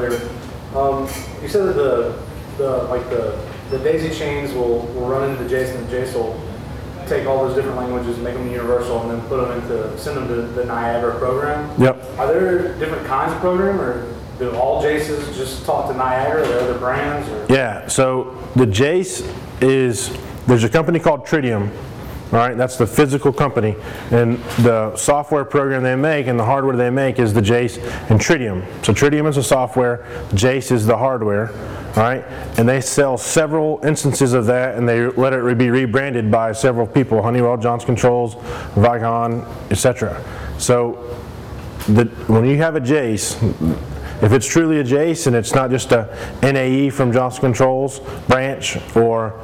You said that the daisy chains will run into Jason, and Jason will take all those different languages and make them universal, and then send them to the Niagara program. Yep. Are there different kinds of program, or do all Jaces just talk to Niagara? Are there other brands? Or? Yeah. So the Jace there's a company called Tritium. All right, that's the physical company, and the software program they make and the hardware they make is the Jace and Tritium. So Tritium is the software, Jace is the hardware, all right, and they sell several instances of that, and they let it be rebranded by several people: Honeywell, Johnson Controls, Vicon, etc. So when you have a Jace, if it's truly a Jace and it's not just a NAE from Johnson Controls branch, or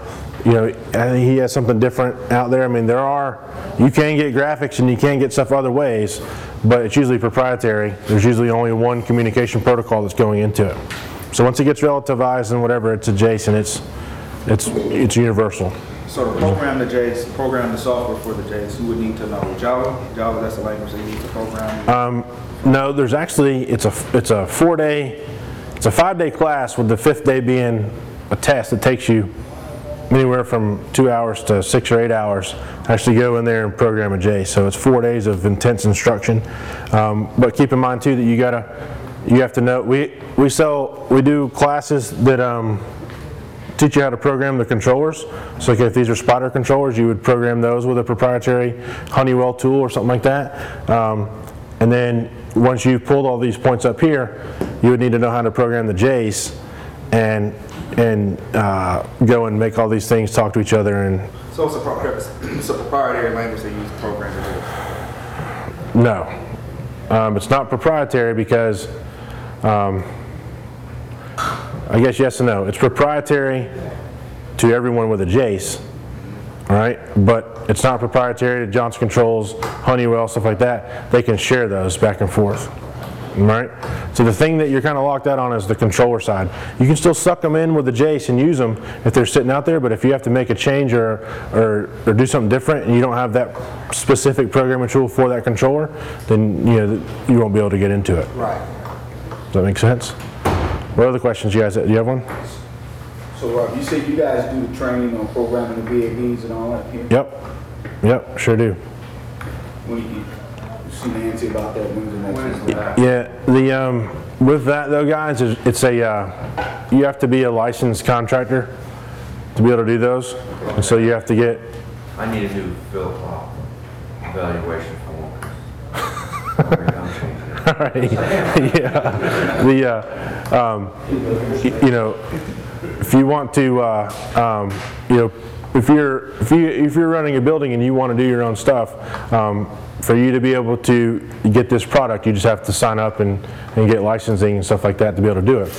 I think he has something different out there. I mean, you can get graphics and you can get stuff other ways, but it's usually proprietary. There's usually only one communication protocol that's going into it. So once it gets relativized and whatever, it's a Jace, and it's universal. So to program the Jace, program the software for the Jace, who would need to know Java? Java, that's the language they use to program. No, there's actually it's a 5-day class, with the 5th day being a test that takes you anywhere from 2 hours to 6 or 8 hours to actually go in there and program a Jace. So it's 4 days of intense instruction. But keep in mind too that you have to know, we do classes that teach you how to program the controllers. So if these are Spider controllers, you would program those with a proprietary Honeywell tool or something like that. And then once you've pulled all these points up here, you would need to know how to program the Jace and go and make all these things talk to each other. And so it's a proprietary language they use to program it? No, it's not proprietary because I guess yes and no. It's proprietary to everyone with a Jace, all right, but it's not proprietary to Johnson Controls, Honeywell, stuff like that. They can share those back and forth. Right? So the thing that you're kind of locked out on is the controller side. You can still suck them in with the Jace and use them if they're sitting out there, but if you have to make a change or do something different and you don't have that specific programming tool for that controller, then you won't be able to get into it. Right. Does that make sense? What other questions you guys have? Do you have one? So Rob, you said you guys do the training on programming the VAVs and all that here? Yep, sure do. When you see Nancy about that, when's the next one? Yeah, with that though, guys, it's you have to be a licensed contractor to be able to do those, and so you have to get. I need a new evaluation form. All right. Yeah. If you want to, if you're running a building and you want to do your own stuff, for you to be able to get this product, you just have to sign up and get licensing and stuff like that to be able to do it.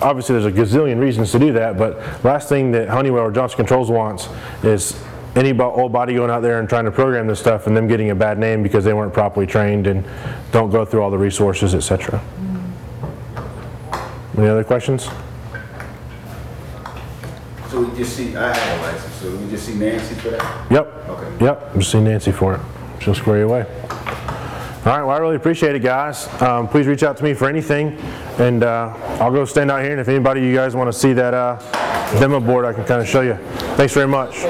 Obviously, there's a gazillion reasons to do that, but last thing that Honeywell or Johnson Controls wants is any old body going out there and trying to program this stuff and them getting a bad name because they weren't properly trained and don't go through all the resources, etc. Any other questions? So we just see, I have a license, so we just see Nancy for that? Yep. Okay. Yep, just see Nancy for it. She'll square you away. All right, well, I really appreciate it, guys. Please reach out to me for anything, and I'll go stand out here, and if anybody you guys want to see that demo board, I can kind of show you. Thanks very much.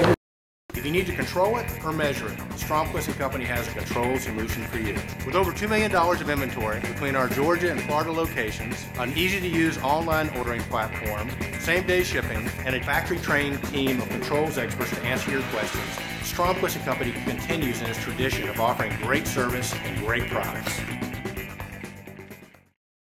If you need to control it or measure it, Stromquist & Company has a control solution for you. With over $2 million of inventory between our Georgia and Florida locations, an easy-to-use online ordering platform, same-day shipping, and a factory-trained team of controls experts to answer your questions, Stromquist & Company continues in its tradition of offering great service and great products.